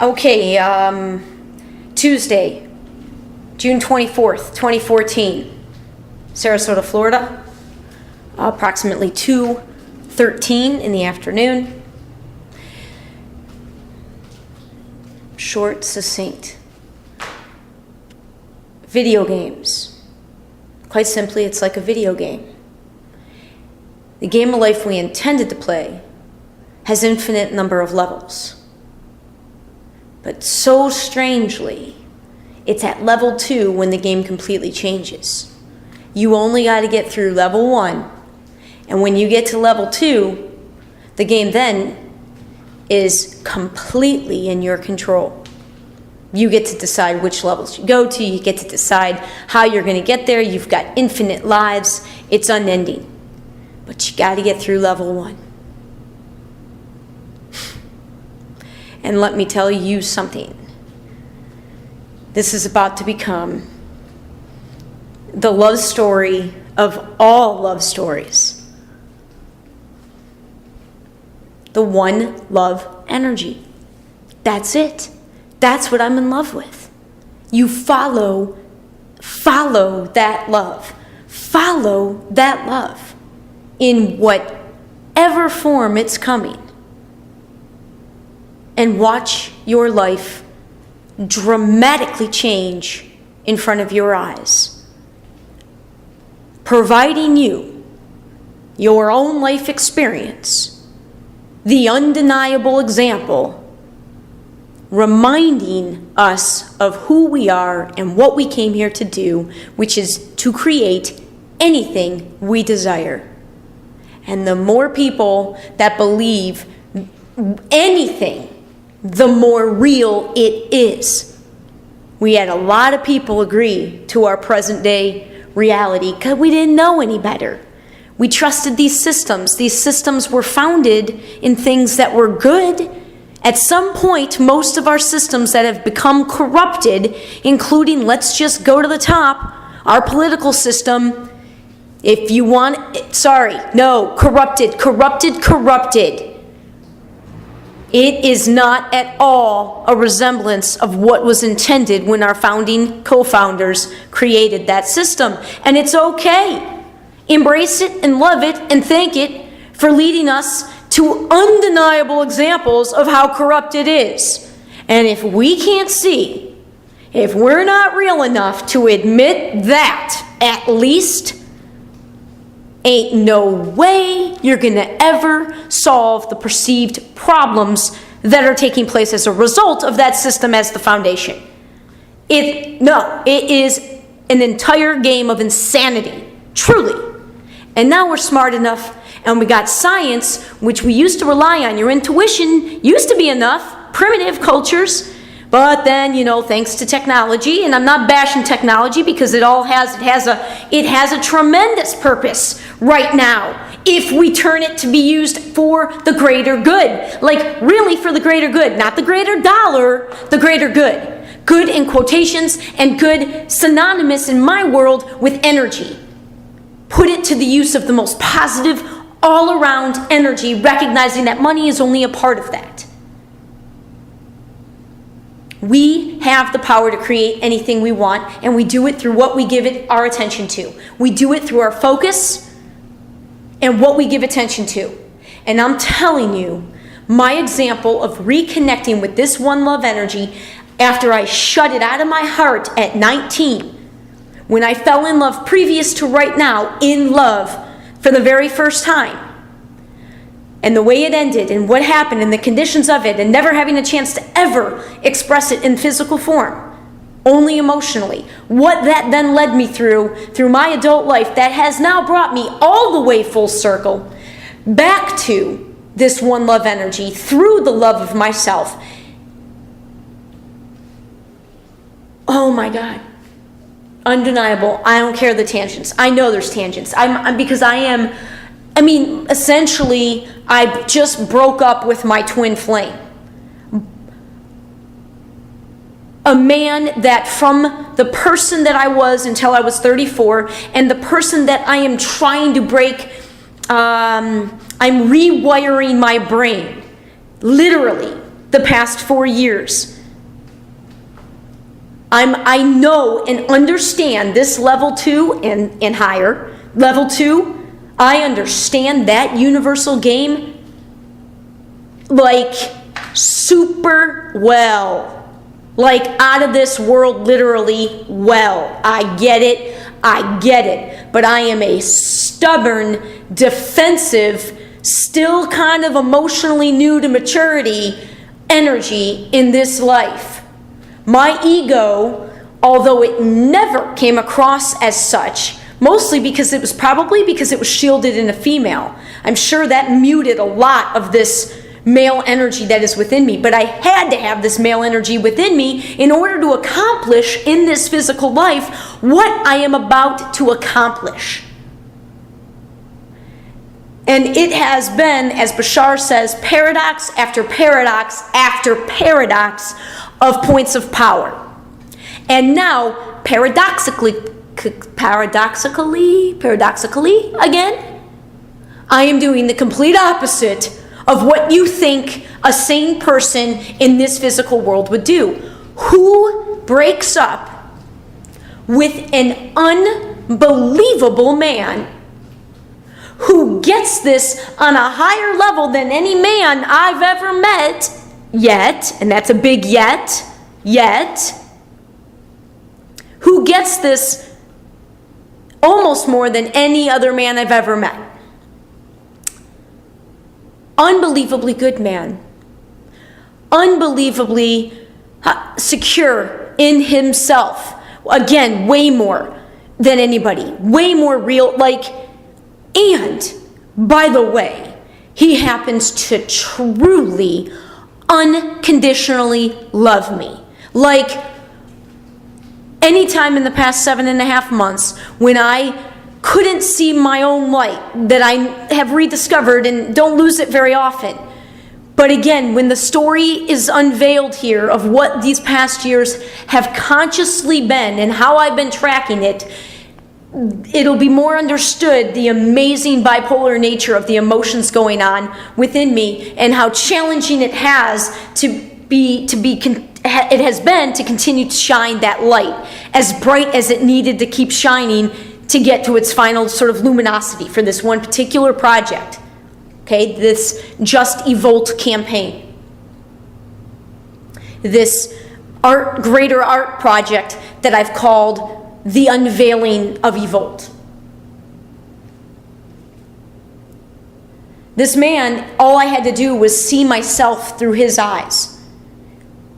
Okay, Tuesday, June 24th, 2014, Sarasota, Florida, approximately 2:13 in the afternoon. Short, succinct. Video games. Quite simply, it's like a video game. The game of life we intended to play has infinite number of levels. But so strangely, it's at level 2 when the game completely changes. You only got to get through level 1, and when you get to level 2, the game then is completely in your control. You get to decide which levels you go to, you get to decide how you're going to get there, you've got infinite lives, it's unending. But you got to get through level 1. And let me tell you something. This is about to become the love story of all love stories. The one love energy. That's it. That's what I'm in love with. You follow that love. Follow that love in whatever form it's coming. And watch your life dramatically change in front of your eyes, providing you your own life experience, the undeniable example, reminding us of who we are and what we came here to do, which is to create anything we desire. And the more people that believe anything, the more real it is. We had a lot of people agree to our present day reality because we didn't know any better. We trusted these systems. These systems were founded in things that were good. At some point, most of our systems that have become corrupted, including, let's just go to the top, our political system, if you want, corrupted. It is not at all a resemblance of what was intended when our founding co-founders created that system. And it's okay. Embrace it and love it and thank it for leading us to undeniable examples of how corrupt it is. And if we can't see, if we're not real enough to admit that, at least, ain't no way you're going to ever solve the perceived problems that are taking place as a result of that system as the foundation. It is an entire game of insanity, truly. And now we're smart enough, and we got science, which we used to rely on. Your intuition used to be enough, primitive cultures. But then, thanks to technology, and I'm not bashing technology because it has a tremendous purpose right now if we turn it to be used for the greater good. Like really for the greater good, not the greater dollar, the greater good. Good in quotations and good synonymous in my world with energy. Put it to the use of the most positive all around energy, recognizing that money is only a part of that. We have the power to create anything we want, and we do it through what we give it our attention to. We do it through our focus and what we give attention to. And I'm telling you, my example of reconnecting with this one love energy after I shut it out of my heart at 19, when I fell in love previous to right now, in love for the very first time. And the way it ended and what happened and the conditions of it and never having a chance to ever express it in physical form, only emotionally. What that then led me through my adult life that has now brought me all the way full circle back to this one love energy through the love of myself. Oh my God. Undeniable. I don't care the tangents. I know there's tangents. Essentially, I just broke up with my twin flame. A man that from the person that I was until I was 34 and the person that I am trying to break, I'm rewiring my brain, literally, the past 4 years. I know and understand this level 2 and higher. Level 2, I understand that universal game like super well. Like out of this world, literally well. I get it. But I am a stubborn, defensive, still kind of emotionally new to maturity energy in this life. My ego, although it never came across as such, mostly because it was shielded in a female. I'm sure that muted a lot of this male energy that is within me, but I had to have this male energy within me in order to accomplish in this physical life what I am about to accomplish. And it has been, as Bashar says, paradox after paradox after paradox of points of power. And now, paradoxically again, I am doing the complete opposite of what you think a sane person in this physical world would do. Who breaks up with an unbelievable man who gets this on a higher level than any man I've ever met yet, and that's a big yet, who gets this almost more than any other man I've ever met. Unbelievably good man. Unbelievably secure in himself. Again, way more than anybody. Way more real. And, by the way, he happens to truly, unconditionally love me. Anytime in the past 7.5 months when I couldn't see my own light that I have rediscovered and don't lose it very often. But again, when the story is unveiled here of what these past years have consciously been and how I've been tracking it, it'll be more understood the amazing bipolar nature of the emotions going on within me and how challenging it has it has been to continue to shine that light as bright as it needed to keep shining to get to its final sort of luminosity for this one particular project, okay, this Just Evolt campaign. This greater art project that I've called The Unveiling of Evolt. This man, all I had to do was see myself through his eyes.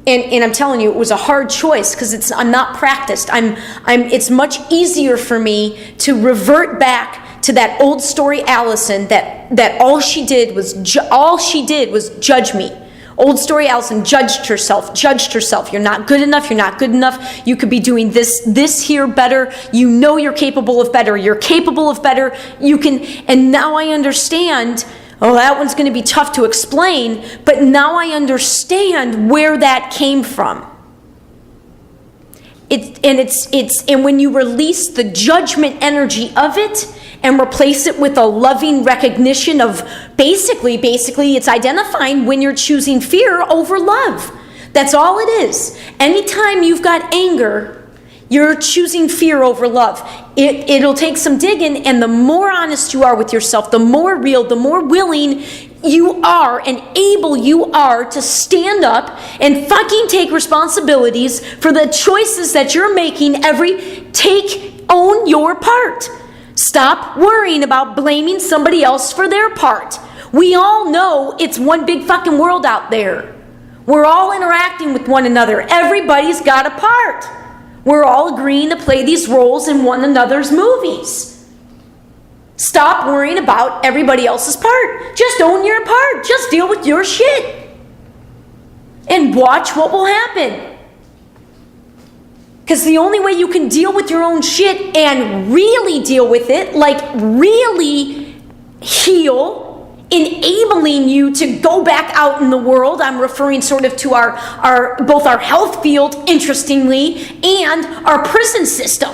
And I'm telling you, it was a hard choice because I'm not practiced. It's much easier for me to revert back to that old story Alyson that all she did was judge me. Old story Alyson judged herself. You're not good enough. You could be doing this here better. You know you're capable of better. You're capable of better. You can, and now I understand. Oh, that one's going to be tough to explain, but now I understand where that came from. And when you release the judgment energy of it and replace it with a loving recognition of basically it's identifying when you're choosing fear over love. That's all it is. Anytime you've got anger, you're choosing fear over love. It'll take some digging, and the more honest you are with yourself, the more real, the more willing you are and able you are to stand up and fucking take responsibilities for the choices that you're making own your part. Stop worrying about blaming somebody else for their part. We all know it's one big fucking world out there. We're all interacting with one another. Everybody's got a part. We're all agreeing to play these roles in one another's movies. Stop worrying about everybody else's part. Just own your part. Just deal with your shit. And watch what will happen. Because the only way you can deal with your own shit and really deal with it, really heal, enabling you to go back out in the world. I'm referring sort of to both our health field, interestingly, and our prison system.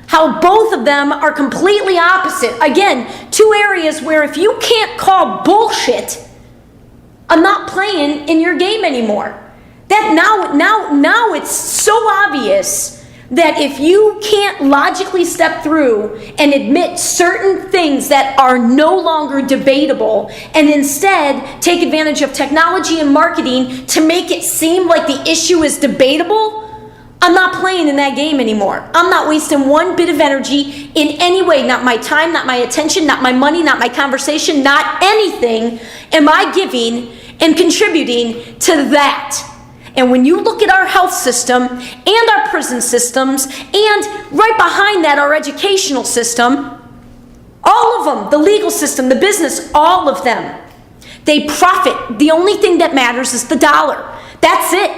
How both of them are completely opposite. Again, two areas where if you can't call bullshit I'm not playing in your game anymore. That now it's so obvious that if you can't logically step through and admit certain things that are no longer debatable and instead take advantage of technology and marketing to make it seem like the issue is debatable, I'm not playing in that game anymore. I'm not wasting one bit of energy in any way, not my time, not my attention, not my money, not my conversation, not anything am I giving and contributing to that. And when you look at our health system and our prison systems and right behind that our educational system, all of them, the legal system, the business, all of them, they profit. The only thing that matters is the dollar. That's it.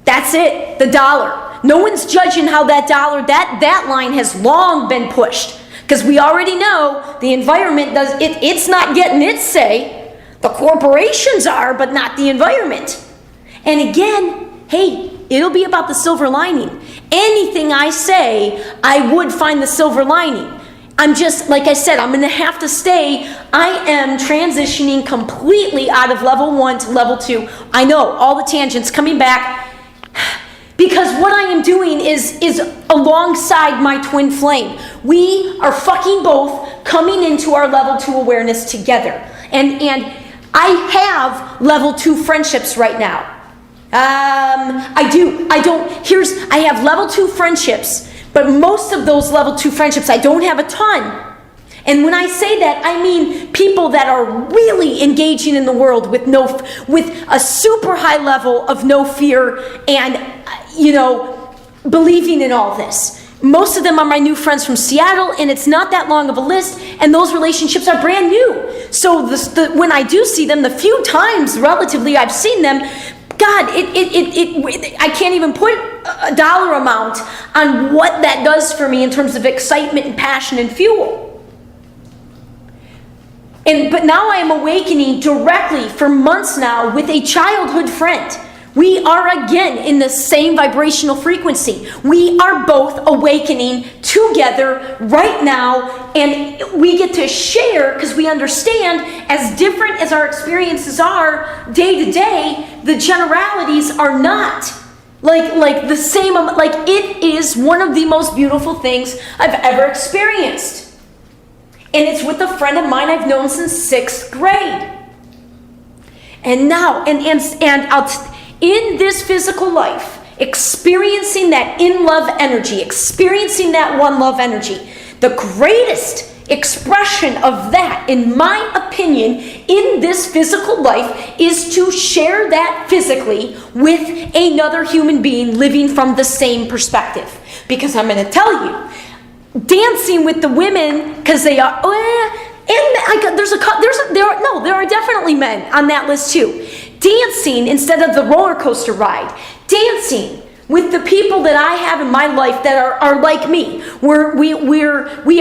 That's it, the dollar. No one's judging how that dollar, that line has long been pushed. Because we already know the environment it's not getting its say. The corporations are, but not the environment. And again, hey, it'll be about the silver lining. Anything I say, I would find the silver lining. I'm just, like I said, I'm going to have to stay. I am transitioning completely out of level 1 to level 2. I know, all the tangents coming back. Because what I am doing is alongside my twin flame. We are fucking both coming into our level 2 awareness together. And I have level 2 friendships right now. I have level 2 friendships, but most of those level 2 friendships, I don't have a ton. And when I say that, I mean people that are really engaging in the world with a super high level of no fear and, believing in all this. Most of them are my new friends from Seattle, and it's not that long of a list, and those relationships are brand new. So when I do see them, the few times relatively I've seen them, God, I can't even put a dollar amount on what that does for me in terms of excitement and passion and fuel. But now I am awakening directly for months now with a childhood friend. We are again in the same vibrational frequency. We are both awakening together right now, and we get to share because we understand, as different as our experiences are day to day, the generalities are not like the same. Like, it is one of the most beautiful things I've ever experienced. And it's with a friend of mine I've known since 6th grade. And now, in this physical life, experiencing that in-love energy, experiencing that one-love energy, the greatest expression of that, in my opinion, in this physical life is to share that physically with another human being living from the same perspective. Because I'm going to tell you, dancing with the women, because they are, there are definitely men on that list too. Dancing instead of the roller coaster ride. Dancing with the people that I have in my life that are like me. We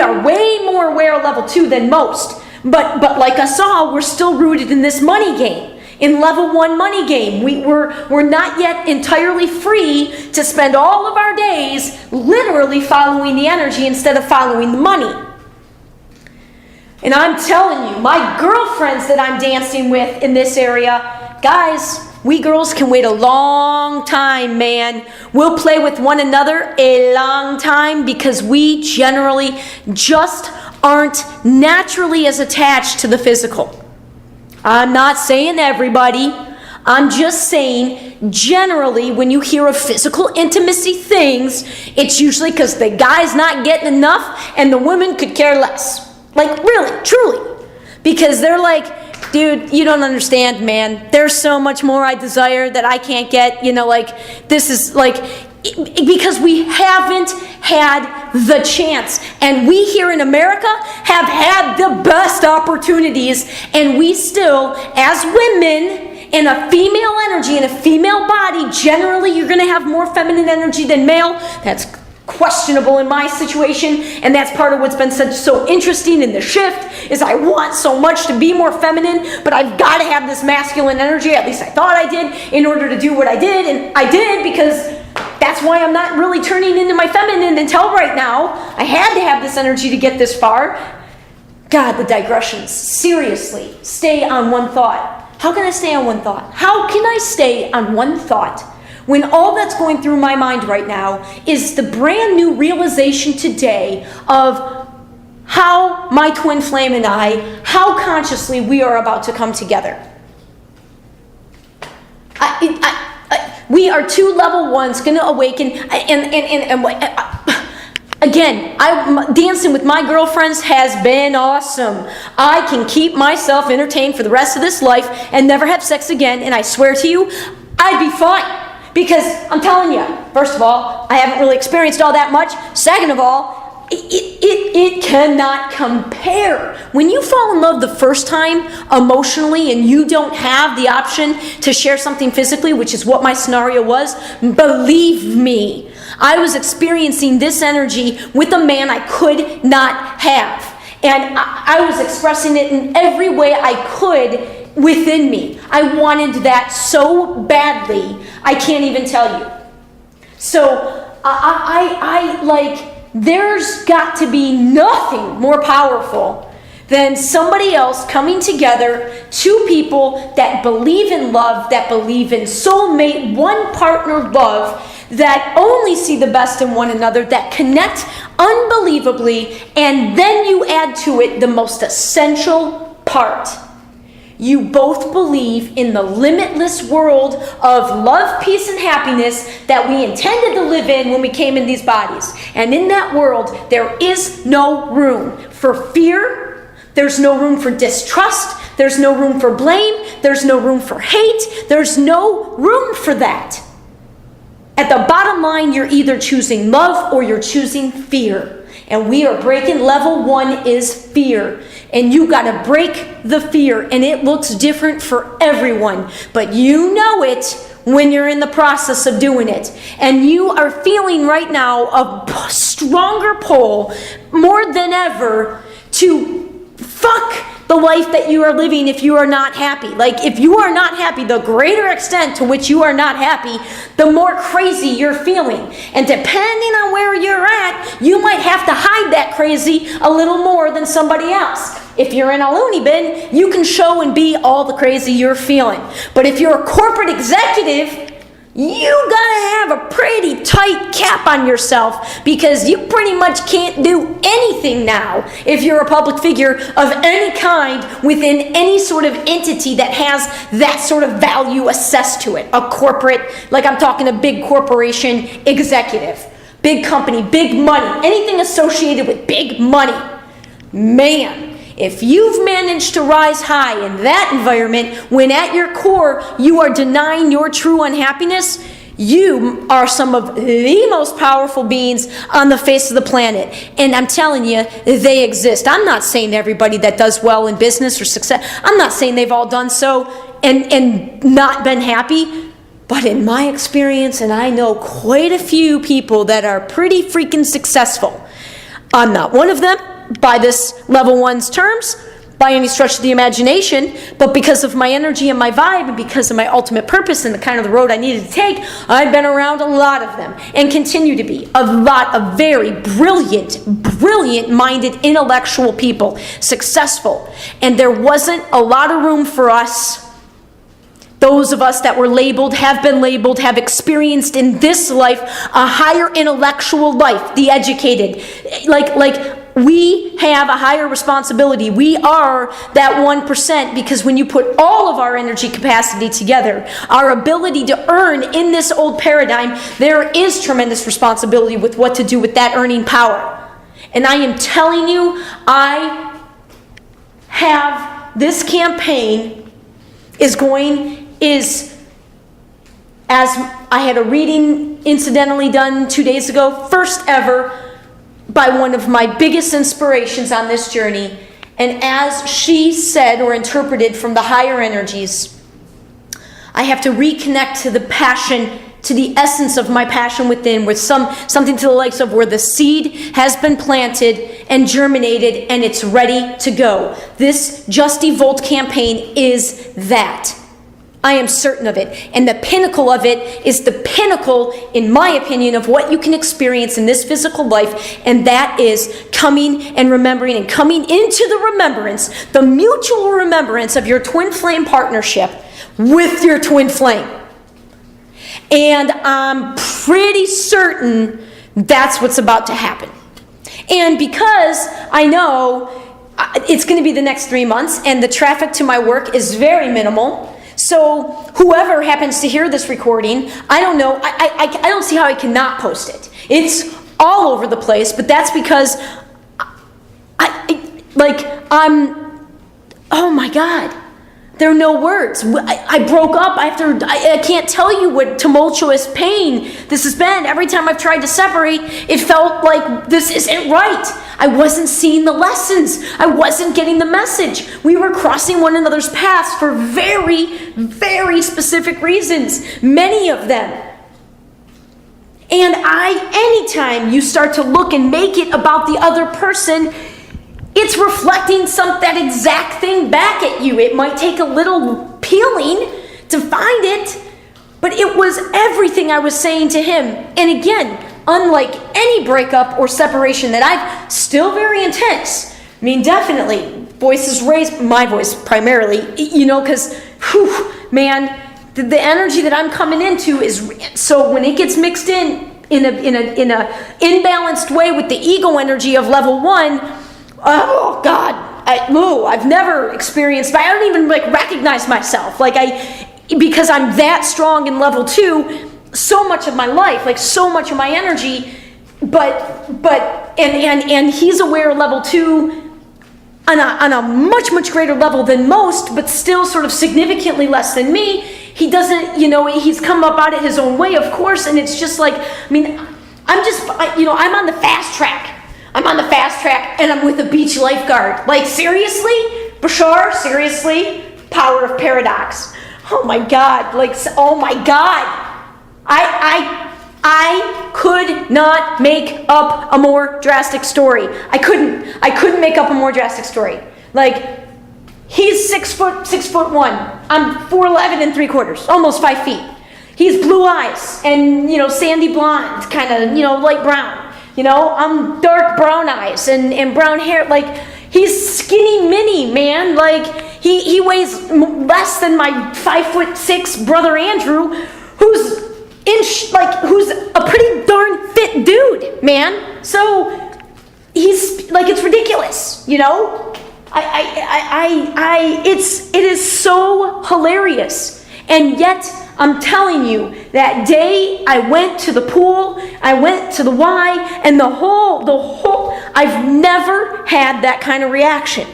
are way more aware of level 2 than most. But like us all, we're still rooted in this money game. In level 1 money game, we're not yet entirely free to spend all of our days literally following the energy instead of following the money. And I'm telling you, my girlfriends that I'm dancing with in this area, guys, we girls can wait a long time, man. We'll play with one another a long time because we generally just aren't naturally as attached to the physical. I'm not saying everybody. I'm just saying generally when you hear of physical intimacy things, it's usually because the guy's not getting enough and the woman could care less. Like, really, truly. Because they're like, dude, you don't understand, man. There's so much more I desire that I can't get. This is like, because we haven't had the chance. And we here in America have had the best opportunities. And we still, as women, in a female energy, in a female body, generally you're going to have more feminine energy than male. That's questionable in my situation, and that's part of what's been so interesting in the shift, is I want so much to be more feminine, but I've got to have this masculine energy, at least I thought I did, in order to do what I did, and I did because that's why I'm not really turning into my feminine until right now. I had to have this energy to get this far. God, the digressions. Seriously, stay on one thought. How can I stay on one thought? How can I stay on one thought when all that's going through my mind right now is the brand new realization today of how my twin flame and I, how consciously we are about to come together. We are two level ones going to awaken, and again, dancing with my girlfriends has been awesome. I can keep myself entertained for the rest of this life and never have sex again, and I swear to you, I'd be fine. Because I'm telling you, first of all, I haven't really experienced all that much. Second of all, it cannot compare. When you fall in love the first time emotionally and you don't have the option to share something physically, which is what my scenario was, believe me, I was experiencing this energy with a man I could not have. And I was expressing it in every way I could within me. I wanted that so badly, I can't even tell you. So I like... There's got to be nothing more powerful than somebody else coming together, two people that believe in love, that believe in soulmate, one partner love, that only see the best in one another, that connect unbelievably, and then you add to it the most essential part. You both believe in the limitless world of love, peace, and happiness that we intended to live in when we came in these bodies. And in that world, there is no room for fear. There's no room for distrust. There's no room for blame. There's no room for hate. There's no room for that. At the bottom line, you're either choosing love or you're choosing fear. And we are breaking level 1 is fear. And you got to break the fear. And it looks different for everyone. But you know it when you're in the process of doing it. And you are feeling right now a stronger pull, more than ever, to fuck the life that you are living if you are not happy. Like, if you are not happy, the greater extent to which you are not happy, the more crazy you're feeling. And depending on where you're at, you might have to hide that crazy a little more than somebody else. If you're in a loony bin, you can show and be all the crazy you're feeling. But if you're a corporate executive, you gotta have a pretty tight cap on yourself, because you pretty much can't do anything now if you're a public figure of any kind within any sort of entity that has that sort of value assessed to it. A corporate, like I'm talking a big corporation executive, big company, big money, anything associated with big money. Man, if you've managed to rise high in that environment when at your core you are denying your true unhappiness, you are some of the most powerful beings on the face of the planet. And I'm telling you, they exist. I'm not saying everybody that does well in business or success, I'm not saying they've all done so and not been happy. But in my experience, and I know quite a few people that are pretty freaking successful. I'm not one of them by this level 1's terms, by any stretch of the imagination, but because of my energy and my vibe, and because of my ultimate purpose and the kind of the road I needed to take, I've been around a lot of them, and continue to be a lot of very brilliant-minded intellectual people, successful. And there wasn't a lot of room for us, those of us that were labeled, have been labeled, have experienced in this life a higher intellectual life, the educated. Like we have a higher responsibility. We are that 1%, because when you put all of our energy capacity together, our ability to earn in this old paradigm, there is tremendous responsibility with what to do with that earning power. And I am telling you, I have this campaign is, as I had a reading incidentally done 2 days ago, first ever, by one of my biggest inspirations on this journey. And as she said or interpreted from the higher energies, I have to reconnect to the passion, to the essence of my passion within, with something to the likes of where the seed has been planted and germinated and it's ready to go. This Just Evolved campaign is that. I am certain of it. And the pinnacle of it is the pinnacle, in my opinion, of what you can experience in this physical life, and that is coming and remembering and coming into the remembrance, the mutual remembrance of your twin flame partnership with your twin flame. And I'm pretty certain that's what's about to happen. And because I know it's going to be the next 3 months, and the traffic to my work is very minimal, so whoever happens to hear this recording, I don't know, I don't see how I cannot post it. It's all over the place, but that's because oh my God. There are no words. I broke up after, I can't tell you what tumultuous pain this has been. Every time I've tried to separate, it felt like this isn't right. I wasn't seeing the lessons. I wasn't getting the message. We were crossing one another's paths for very, very specific reasons, many of them. And anytime you start to look and make it about the other person, it's reflecting that exact thing back at you. It might take a little peeling to find it, but it was everything I was saying to him. And again, unlike any breakup or separation that I've, still very intense. I mean, definitely, voices raised, my voice primarily, because, man, the energy that I'm coming into is, so when it gets mixed in a imbalanced way with the ego energy of level 1, oh God, I've never experienced, I don't even recognize myself. Because I'm that strong in level 2, so much of my life, so much of my energy, and he's aware of level 2 on a much, much greater level than most, but still sort of significantly less than me. He doesn't, he's come about it his own way, of course, and it's just I'm on the fast track. I'm on the fast track, and I'm with a beach lifeguard. Seriously? Bashar, seriously? Power of paradox. Oh my God, oh my God. I could not make up a more drastic story. I couldn't make up a more drastic story. He's 6'1". I'm 4'11 3/4, almost 5 feet. He's blue eyes and, sandy blonde, kind of, light brown. I'm dark brown eyes and brown hair. He's skinny mini, man. He weighs less than my 5'6" brother Andrew, who's who's a pretty darn fit dude, man. So he's it's ridiculous, it is so hilarious. And yet, I'm telling you, that day I went to the pool, I went to the Y, and the whole, I've never had that kind of reaction.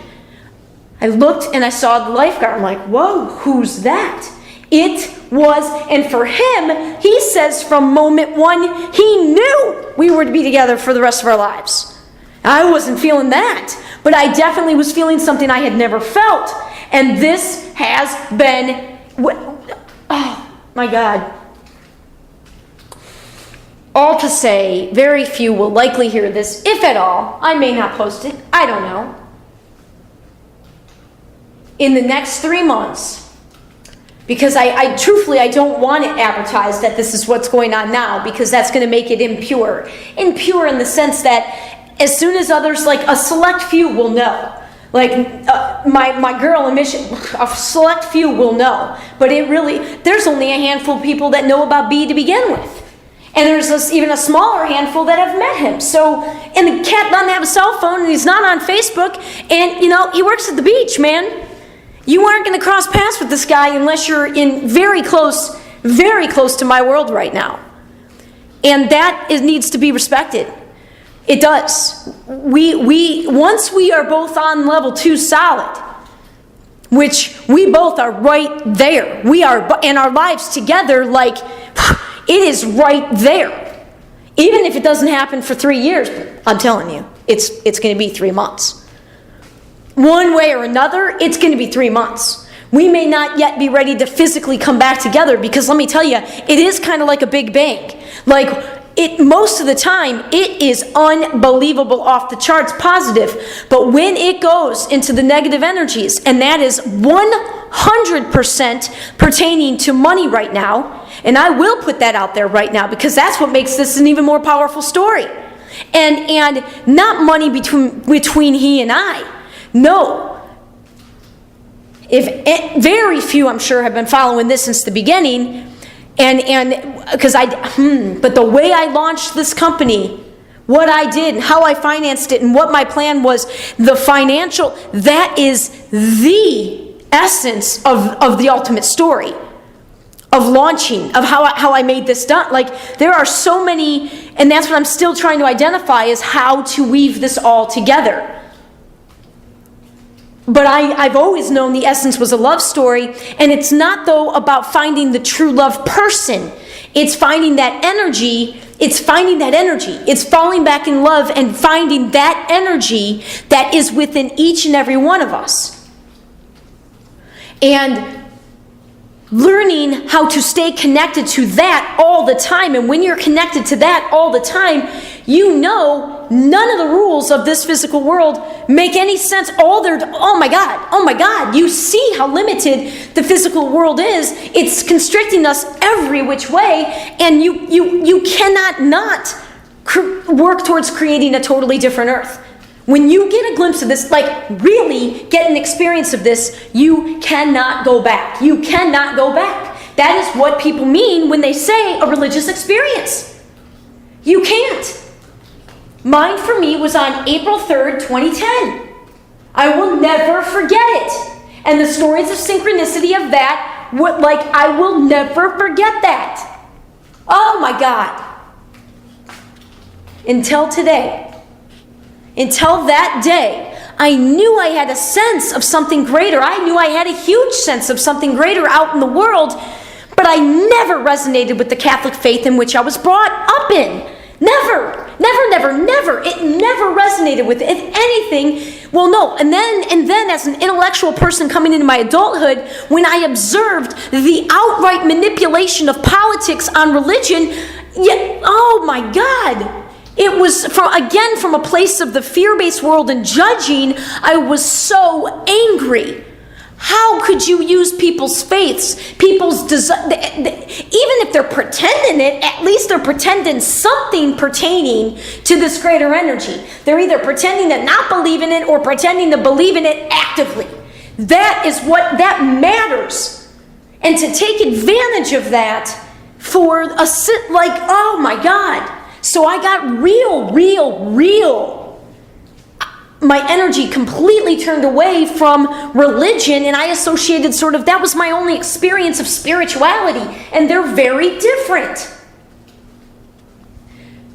I looked and I saw the lifeguard. I'm like, whoa, who's that? It was, and for him, he says from moment 1, he knew we were to be together for the rest of our lives. I wasn't feeling that, but I definitely was feeling something I had never felt. And this has been, oh my God. All to say, very few will likely hear this, if at all. I may not post it, I don't know. In the next 3 months, because I truthfully, I don't want it advertised that this is what's going on now, because that's going to make it impure. Impure in the sense that as soon as others, a select few will know. My girl in Mission, a select few will know. But there's only a handful of people that know about B to begin with. And there's even a smaller handful that have met him. So, and the cat doesn't have a cell phone, and he's not on Facebook, and, he works at the beach, man. You aren't going to cross paths with this guy unless you're in very close to my world right now. And that needs to be respected. It does. Once we are both on level 2 solid, which we both are right there. We are in our lives together, it is right there. Even if it doesn't happen for 3 years, I'm telling you, it's going to be 3 months. One way or another, it's going to be 3 months. We may not yet be ready to physically come back together, because let me tell you, it is kind of like a big bang. most of the time, it is unbelievable, off the charts positive. But when it goes into the negative energies, and that is 100% pertaining to money right now, and I will put that out there right now because that's what makes this an even more powerful story. And not money between he and I. No. Very few, I'm sure, have been following this since the beginning. But the way I launched this company, what I did and how I financed it and what my plan was, that is the essence of the ultimate story of launching, of how I made this done. Like, there are so many, and that's what I'm still trying to identify, is how to weave this all together. But I've always known the essence was a love story, and it's not, though, about finding the true love person. It's finding that energy. It's falling back in love and finding that energy that is within each and every one of us. And learning how to stay connected to that all the time. And when you're connected to that all the time, you know none of the rules of this physical world make any sense. Oh my God, you see how limited the physical world is. It's constricting us every which way, and you cannot not work towards creating a totally different earth. When you get a glimpse of this, like really get an experience of this, you cannot go back. You cannot go back. That is what people mean when they say a religious experience. You can't. Mine, for me, was on April 3rd, 2010. I will never forget it. And the stories of synchronicity of that, I will never forget that. Oh my God. Until today. Until that day, I knew I had a sense of something greater. I knew I had a huge sense of something greater out in the world, but I never resonated with the Catholic faith in which I was brought up in. Never. It never resonated with it. If anything, well, no. And then as an intellectual person coming into my adulthood, when I observed the outright manipulation of politics on religion, oh my God. It was, from a place of the fear-based world and judging, I was so angry. How could you use people's faiths, people's desire, even if they're pretending it, at least they're pretending something pertaining to this greater energy. They're either pretending to not believe in it or pretending to believe in it actively. That is what that matters. And to take advantage of that for oh my God. So I got real. My energy completely turned away from religion, and I associated that was my only experience of spirituality, and they're very different.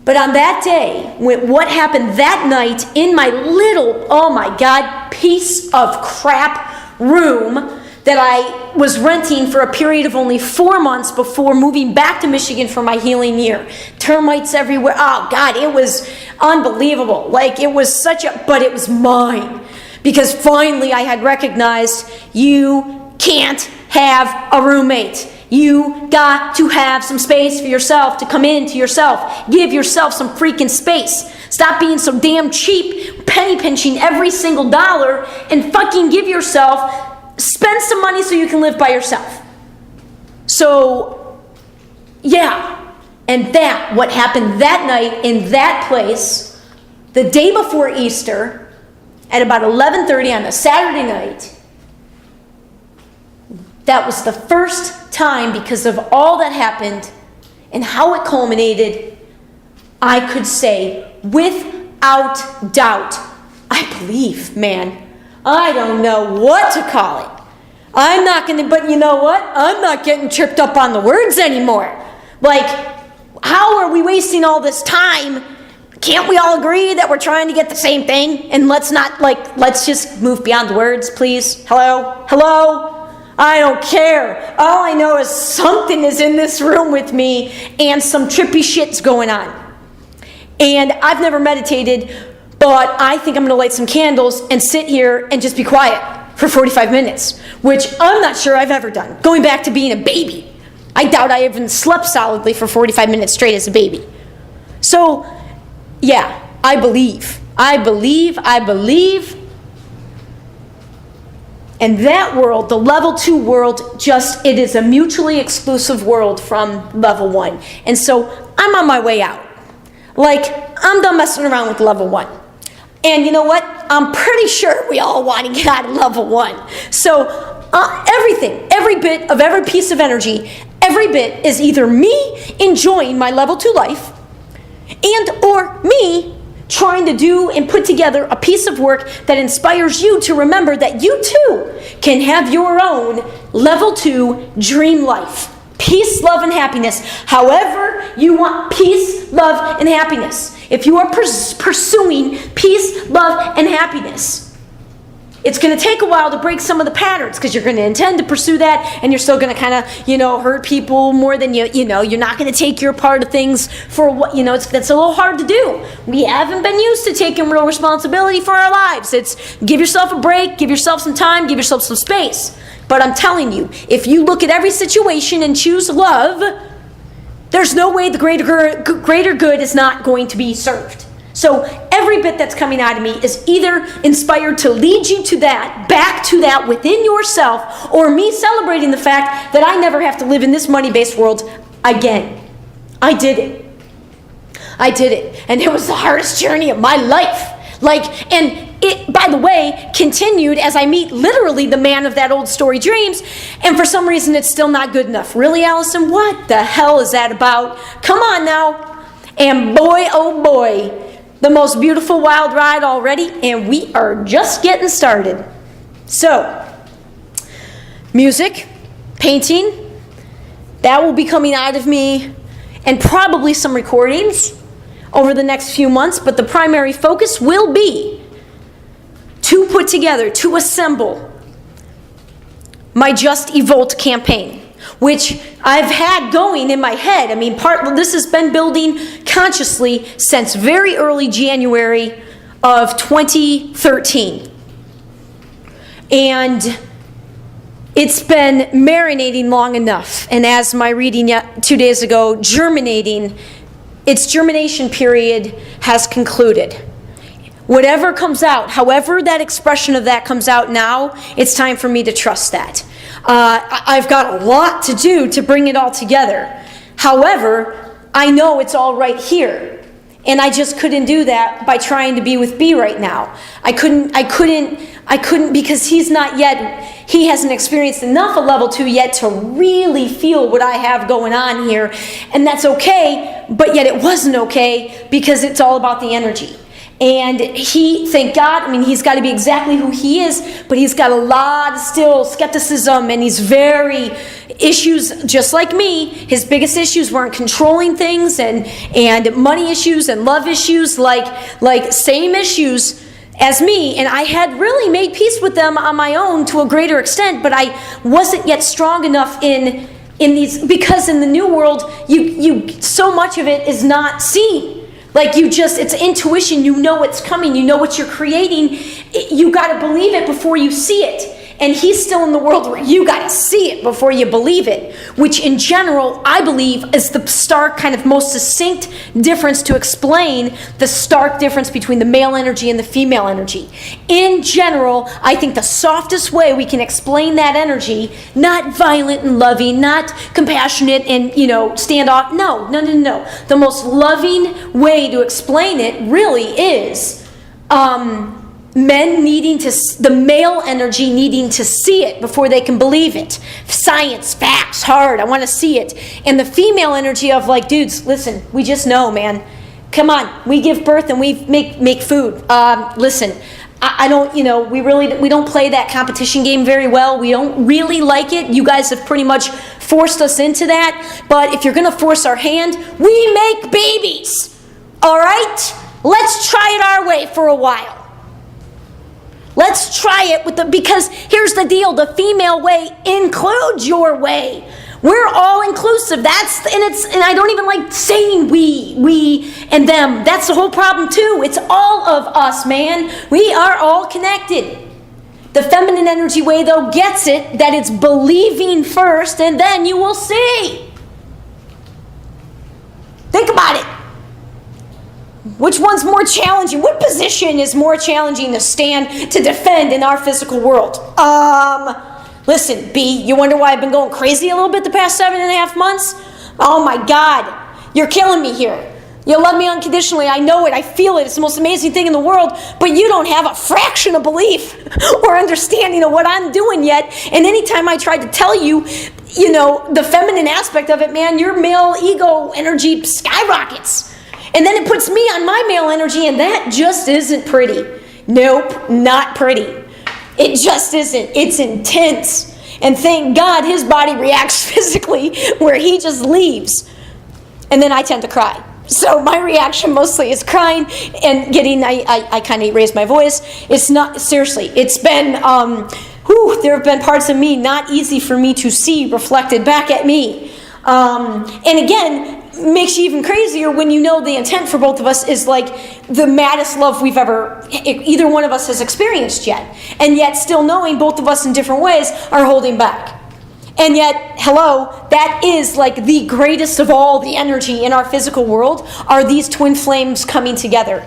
But on that day, what happened that night in my little, oh my God, piece of crap room that I was renting for a period of only 4 months before moving back to Michigan for my healing year. Termites everywhere. Oh God, it was unbelievable. But it was mine. Because finally I had recognized you can't have a roommate. You got to have some space for yourself to come into yourself. Give yourself some freaking space. Stop being so damn cheap, penny pinching every single dollar, and fucking give yourself, spend some money so you can live by yourself. So, yeah. And what happened that night in that place, the day before Easter, at about 11:30 on a Saturday night, that was the first time, because of all that happened and how it culminated, I could say without doubt, I believe, man. I don't know what to call it. But you know what? I'm not getting tripped up on the words anymore. How are we wasting all this time? Can't we all agree that we're trying to get the same thing? And let's just move beyond the words, please. Hello? I don't care. All I know is something is in this room with me and some trippy shit's going on. And I've never meditated, but I think I'm going to light some candles and sit here and just be quiet for 45 minutes, which I'm not sure I've ever done. Going back to being a baby. I doubt I even slept solidly for 45 minutes straight as a baby. So, yeah, I believe. And that world, the level 2 world, it is a mutually exclusive world from level 1. And so I'm on my way out. Like, I'm done messing around with level 1. And you know what? I'm pretty sure we all want to get out of level 1. So everything, every bit of every piece of energy, every bit is either me enjoying my level 2 life and or me trying to do and put together a piece of work that inspires you to remember that you too can have your own level 2 dream life. Peace, love, and happiness. However you want peace, love, and happiness. If you are pursuing peace, love, and happiness, it's going to take a while to break some of the patterns because you're going to intend to pursue that, and you're still going to kind of, hurt people more than you're not going to take your part of things for what, that's a little hard to do. We haven't been used to taking real responsibility for our lives. It's give yourself a break, give yourself some time, give yourself some space. But I'm telling you, if you look at every situation and choose love, there's no way the greater good is not going to be served. So every bit that's coming out of me is either inspired to lead you to that, back to that within yourself, or me celebrating the fact that I never have to live in this money-based world again. I did it. And it was the hardest journey of my life. And it, by the way, continued as I meet literally the man of that old story dreams, and for some reason it's still not good enough. Really, Alyson? What the hell is that about? Come on now. And boy, oh boy, the most beautiful wild ride already, and we are just getting started. So, music, painting, that will be coming out of me, and probably some recordings over the next few months, but the primary focus will be to put together, to assemble my Just Evolt campaign, which I've had going in my head. I mean, this has been building consciously since very early January of 2013. And it's been marinating long enough. And as my reading 2 days ago, its germination period has concluded. Whatever comes out, however that expression of that comes out now, it's time for me to trust that. I've got a lot to do to bring it all together. However, I know it's all right here. And I just couldn't do that by trying to be with B right now. I couldn't because he hasn't experienced enough of level 2 yet to really feel what I have going on here. And that's okay, but yet it wasn't okay because it's all about the energy. And thank God, he's got to be exactly who he is, but he's got a lot of still skepticism, and he's very issues, just like me. His biggest issues weren't controlling things and money issues and love issues, like same issues as me, and I had really made peace with them on my own to a greater extent, but I wasn't yet strong enough in these, because in the new world, you so much of it is not seen. It's intuition, you know what's coming, you know what you're creating, you gotta believe it before you see it. And he's still in the world where you gotta see it before you believe it, which in general, I believe is the stark, kind of most succinct difference to explain the stark difference between the male energy and the female energy. In general, I think the softest way we can explain that energy, not violent and loving, not compassionate and, stand off. No. The most loving way to explain it really is, the male energy needing to see it before they can believe it. Science, facts, hard, I want to see it. And the female energy of dudes, listen, we just know, man. Come on, we give birth and we make food. Listen, I don't, we don't play that competition game very well. We don't really like it. You guys have pretty much forced us into that. But if you're going to force our hand, we make babies. All right? Let's try it our way for a while. Let's try it because here's the deal, the female way includes your way. We're all inclusive. And I don't even like saying we and them. That's the whole problem too. It's all of us, man. We are all connected. The feminine energy way though gets it that it's believing first and then you will see. Think about it. Which one's more challenging? What position is more challenging to stand, to defend in our physical world? Listen, B, you wonder why I've been going crazy a little bit the past 7.5 months? Oh my God, you're killing me here. You love me unconditionally. I know it. I feel it. It's the most amazing thing in the world. But you don't have a fraction of belief or understanding of what I'm doing yet. And anytime I try to tell you, you know, the feminine aspect of it, man, your male ego energy skyrockets. And then it puts me on my male energy, and that just isn't pretty. Nope, not pretty. It just isn't. It's intense. And thank God his body reacts physically where he just leaves. And then I tend to cry. So my reaction mostly is crying and getting, I kind of raise my voice. It's not, seriously, it's been, there have been parts of me not easy for me to see reflected back at me. And again, makes you even crazier when you know the intent for both of us is like the maddest love we've ever, either one of us has experienced yet. And yet still knowing both of us in different ways are holding back. And yet, hello, that is like the greatest of all the energy in our physical world are these twin flames coming together.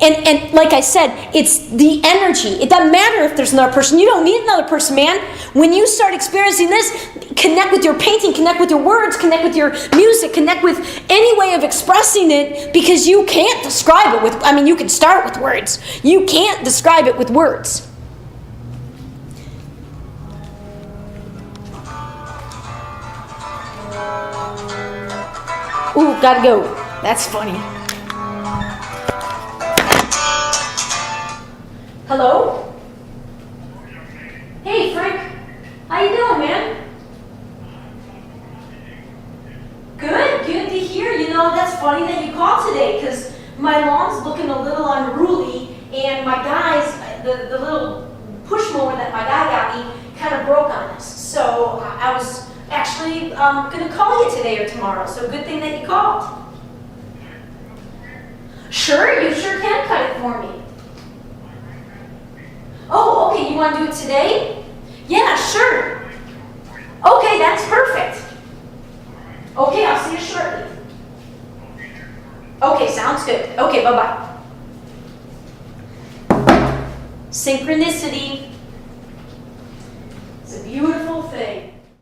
And like I said, it's the energy. It doesn't matter if there's another person. You don't need another person, man. When you start experiencing this, connect with your painting, connect with your words, connect with your music, connect with any way of expressing it, because you can't describe it with, I mean, you can start with words. You can't describe it with words. Ooh, gotta go. That's funny. Hello? Hey, Frank. How you doing, man? Good to hear. You know, that's funny that you called today, because my lawn's looking a little unruly, and my guys, the little push mower that my guy got me kind of broke on us. So I was actually going to call you today or tomorrow, so good thing that you called. Sure, you sure can cut it for me. Oh, okay, you want to do it today? Yeah, sure. Okay, that's perfect. Okay, I'll see you shortly. Okay, sounds good. Okay, bye-bye. Synchronicity.